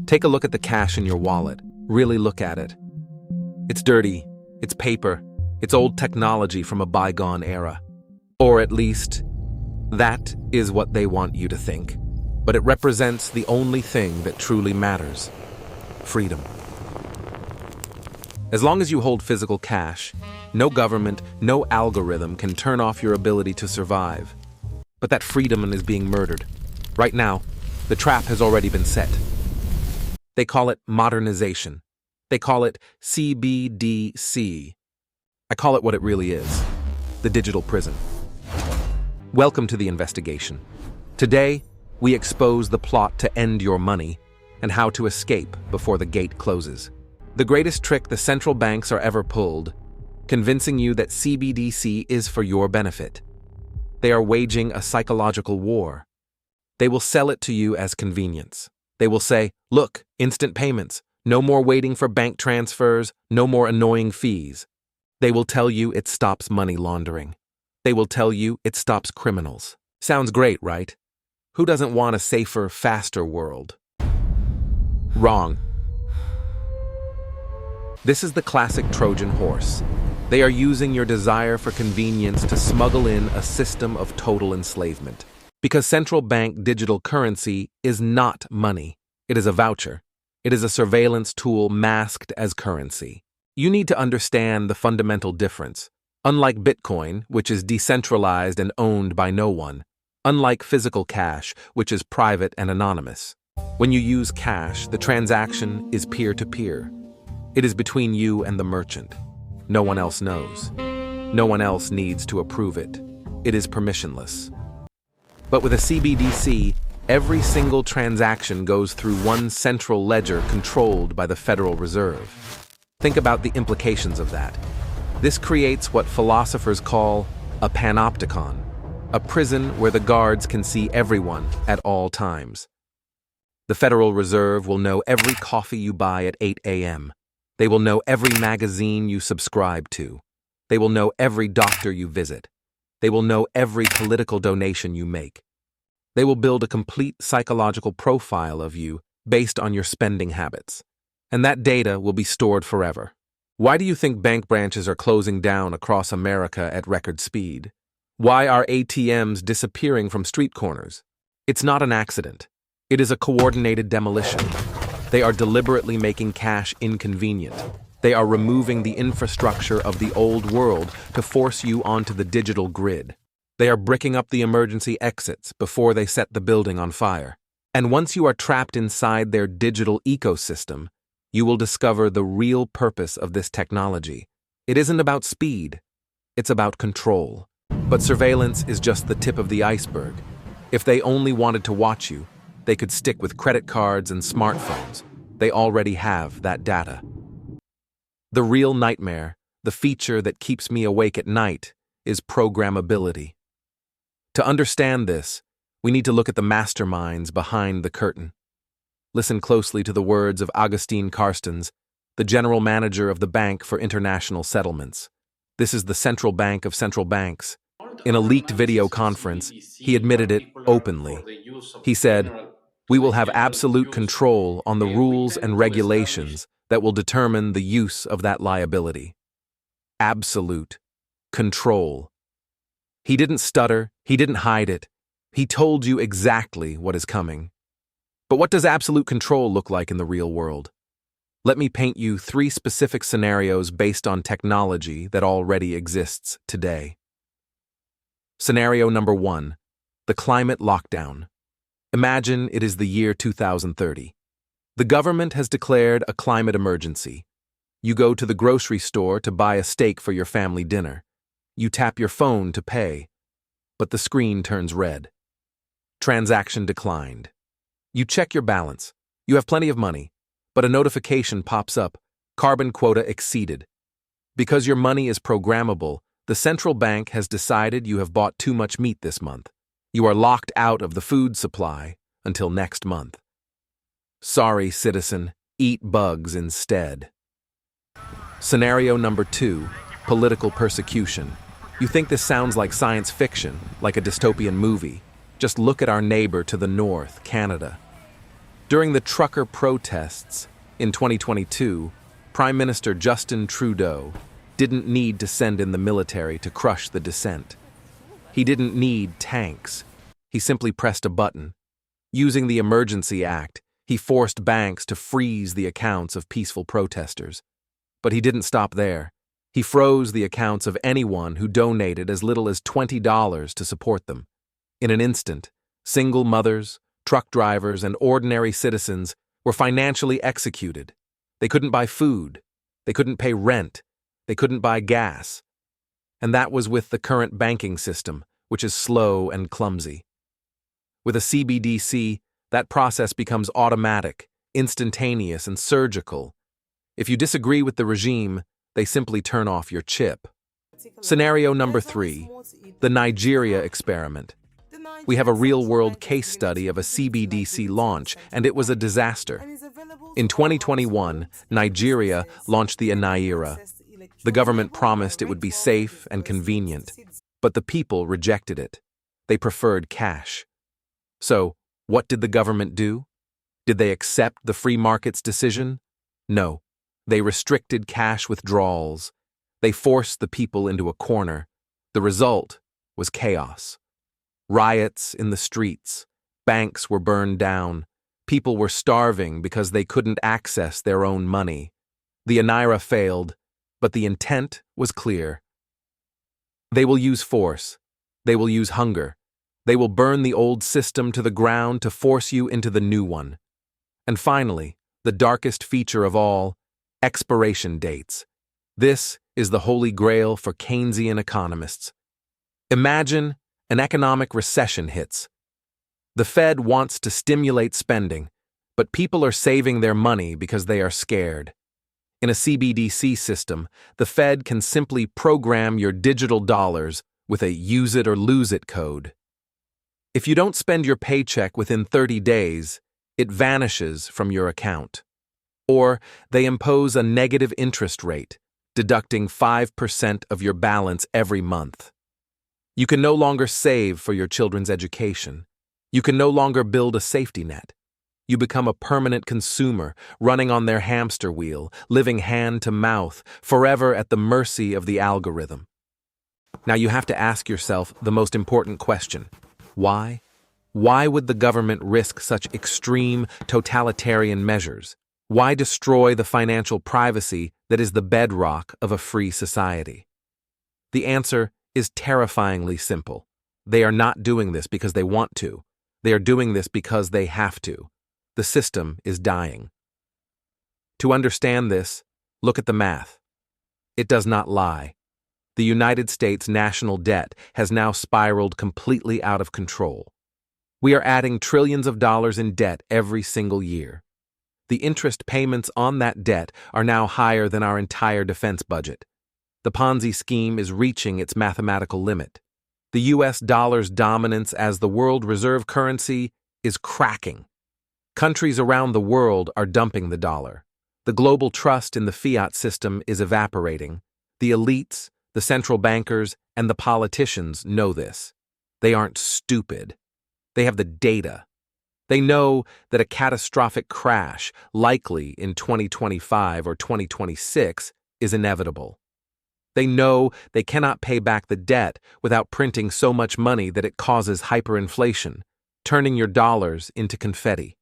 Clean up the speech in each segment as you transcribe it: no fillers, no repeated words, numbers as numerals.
Take a look at the cash in your wallet. Really look at it. It's dirty, it's paper, it's old technology from a bygone era. Or at least, that is what they want you to think. But it represents the only thing that truly matters: freedom. As long as you hold physical cash, no government, no algorithm can turn off your ability to survive. But that freedom is being murdered. Right now, the trap has already been set. They call it modernization. They call it CBDC. I call it what it really is: the digital prison. Welcome to the investigation. Today, we expose the plot to end your money and how to escape before the gate closes. The greatest trick the central banks are ever pulled, convincing you that CBDC is for your benefit. They are waging a psychological war. They will sell it to you as convenience. They will say, look, instant payments, no more waiting for bank transfers, no more annoying fees. They will tell you it stops money laundering. They will tell you it stops criminals. Sounds great, right? Who doesn't want a safer, faster world? Wrong. This is the classic Trojan Horse. They are using your desire for convenience to smuggle in a system of total enslavement. Because central bank digital currency is not money. It is a voucher. It is a surveillance tool masked as currency. You need to understand the fundamental difference. Unlike Bitcoin, which is decentralized and owned by no one, unlike physical cash, which is private and anonymous. When you use cash, the transaction is peer-to-peer. It is between you and the merchant. No one else knows. No one else needs to approve it. It is permissionless. But with a CBDC, every single transaction goes through one central ledger controlled by the Federal Reserve. Think about the implications of that. This creates what philosophers call a panopticon, a prison where the guards can see everyone at all times. The Federal Reserve will know every coffee you buy at 8 a.m. They will know every magazine you subscribe to. They will know every doctor you visit. They will know every political donation you make. They will build a complete psychological profile of you based on your spending habits. And that data will be stored forever. Why do you think bank branches are closing down across America at record speed? Why are ATMs disappearing from street corners? It's not an accident. It is a coordinated demolition. They are deliberately making cash inconvenient. They are removing the infrastructure of the old world to force you onto the digital grid. They are bricking up the emergency exits before they set the building on fire. And once you are trapped inside their digital ecosystem, you will discover the real purpose of this technology. It isn't about speed. It's about control. But surveillance is just the tip of the iceberg. If they only wanted to watch you, they could stick with credit cards and smartphones. They already have that data. The real nightmare, the feature that keeps me awake at night, is programmability. To understand this, we need to look at the masterminds behind the curtain. Listen closely to the words of Augustine Carstens, the general manager of the Bank for International Settlements. This is the central bank of central banks. In a leaked video conference, he admitted it openly. He said, "We will have absolute control on the rules and regulations that will determine the use of that liability." Absolute control. He didn't stutter, he didn't hide it. He told you exactly what is coming. But what does absolute control look like in the real world? Let me paint you 3 specific scenarios based on technology that already exists today. Scenario number 1, the climate lockdown. Imagine it is the year 2030. The government has declared a climate emergency. You go to the grocery store to buy a steak for your family dinner. You tap your phone to pay, but the screen turns red. Transaction declined. You check your balance. You have plenty of money, but a notification pops up, carbon quota exceeded. Because your money is programmable, the central bank has decided you have bought too much meat this month. You are locked out of the food supply until next month. Sorry, citizen, eat bugs instead. Scenario number 2, political persecution. You think this sounds like science fiction, like a dystopian movie. Just look at our neighbor to the north, Canada. During the trucker protests in 2022, Prime Minister Justin Trudeau didn't need to send in the military to crush the dissent. He didn't need tanks. He simply pressed a button. Using the Emergency Act, he forced banks to freeze the accounts of peaceful protesters. But he didn't stop there. He froze the accounts of anyone who donated as little as $20 to support them. In an instant, single mothers, truck drivers, and ordinary citizens were financially executed. They couldn't buy food. They couldn't pay rent. They couldn't buy gas. And that was with the current banking system, which is slow and clumsy. With a CBDC, that process becomes automatic, instantaneous, and surgical. If you disagree with the regime, they simply turn off your chip. Scenario number 3, the Nigeria experiment. We have a real-world case study of a CBDC launch, and it was a disaster. In 2021, Nigeria launched the Naira. The government promised it would be safe and convenient, but the people rejected it. They preferred cash. So, what did the government do? Did they accept the free market's decision? No. They restricted cash withdrawals. They forced the people into a corner. The result was chaos. Riots in the streets. Banks were burned down. People were starving because they couldn't access their own money. The Naira failed, but the intent was clear. They will use force. They will use hunger. They will burn the old system to the ground to force you into the new one. And finally, the darkest feature of all, expiration dates. This is the holy grail for Keynesian economists. Imagine an economic recession hits. The Fed wants to stimulate spending, but people are saving their money because they are scared. In a CBDC system, the Fed can simply program your digital dollars with a use it or lose it code. If you don't spend your paycheck within 30 days, it vanishes from your account. Or they impose a negative interest rate, deducting 5% of your balance every month. You can no longer save for your children's education. You can no longer build a safety net. You become a permanent consumer, running on their hamster wheel, living hand to mouth, forever at the mercy of the algorithm. Now you have to ask yourself the most important question. Why? Why would the government risk such extreme, totalitarian measures? Why destroy the financial privacy that is the bedrock of a free society? The answer is terrifyingly simple. They are not doing this because they want to. They are doing this because they have to. The system is dying. To understand this, look at the math. It does not lie. The United States national debt has now spiraled completely out of control. We are adding trillions of dollars in debt every single year. The interest payments on that debt are now higher than our entire defense budget. The Ponzi scheme is reaching its mathematical limit. The US dollar's dominance as the world reserve currency is cracking. Countries around the world are dumping the dollar. The global trust in the fiat system is evaporating. The elites, the central bankers, and the politicians know this. They aren't stupid. They have the data. They know that a catastrophic crash, likely in 2025 or 2026, is inevitable. They know they cannot pay back the debt without printing so much money that it causes hyperinflation, turning your dollars into confetti.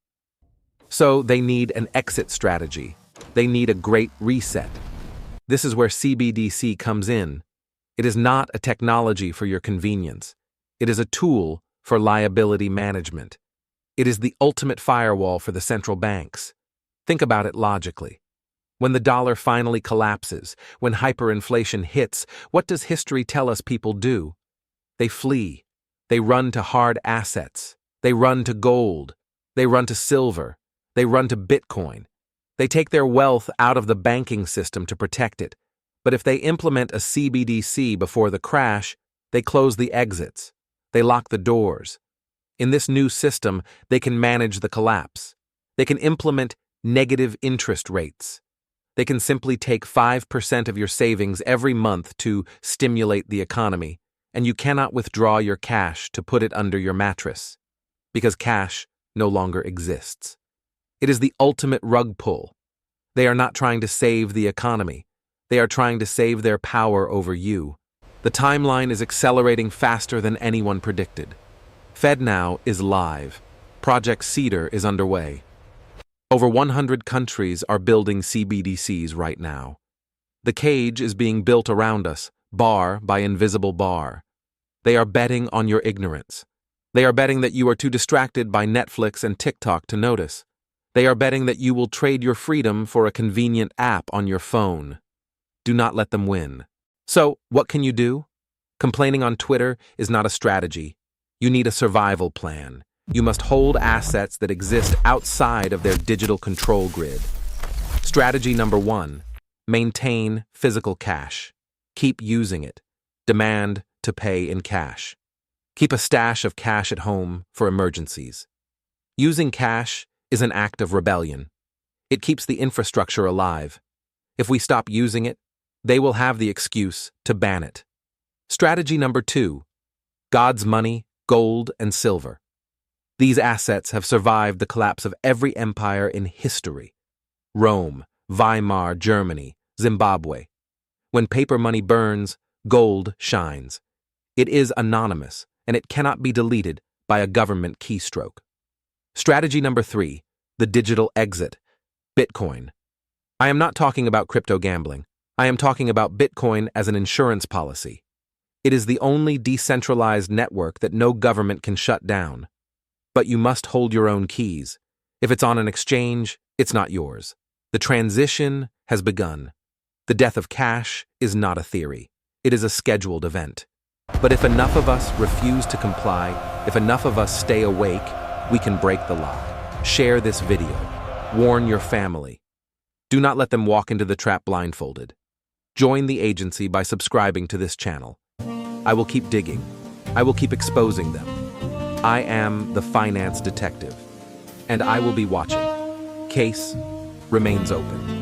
So they need an exit strategy. They need a great reset. This is where CBDC comes in. It is not a technology for your convenience. It is a tool for liability management. It is the ultimate firewall for the central banks. Think about it logically. When the dollar finally collapses, when hyperinflation hits, what does history tell us people do? They flee. They run to hard assets. They run to gold. They run to silver. They run to Bitcoin. They take their wealth out of the banking system to protect it. But if they implement a CBDC before the crash, they close the exits. They lock the doors. In this new system, they can manage the collapse. They can implement negative interest rates. They can simply take 5% of your savings every month to stimulate the economy, and you cannot withdraw your cash to put it under your mattress, because cash no longer exists. It is the ultimate rug pull. They are not trying to save the economy. They are trying to save their power over you. The timeline is accelerating faster than anyone predicted. FedNow is live. Project Cedar is underway. Over 100 countries are building CBDCs right now. The cage is being built around us, bar by invisible bar. They are betting on your ignorance. They are betting that you are too distracted by Netflix and TikTok to notice. They are betting that you will trade your freedom for a convenient app on your phone. Do not let them win. So, what can you do? Complaining on Twitter is not a strategy. You need a survival plan. You must hold assets that exist outside of their digital control grid. Strategy number 1, maintain physical cash. Keep using it. Demand to pay in cash. Keep a stash of cash at home for emergencies. Using cash is an act of rebellion. It keeps the infrastructure alive. If we stop using it, they will have the excuse to ban it. Strategy number 2, God's money, gold, and silver. These assets have survived the collapse of every empire in history. Rome, Weimar, Germany, Zimbabwe. When paper money burns, gold shines. It is anonymous, and it cannot be deleted by a government keystroke. Strategy number 3, the digital exit. Bitcoin. I am not talking about crypto gambling. I am talking about Bitcoin as an insurance policy. It is the only decentralized network that no government can shut down. But you must hold your own keys. If it's on an exchange, it's not yours. The transition has begun. The death of cash is not a theory. It is a scheduled event. But if enough of us refuse to comply, if enough of us stay awake, we can break the lock. Share this video. Warn your family. Do not let them walk into the trap blindfolded. Join the agency by subscribing to this channel. I will keep digging. I will keep exposing them. I am the finance detective, and I will be watching. Case remains open.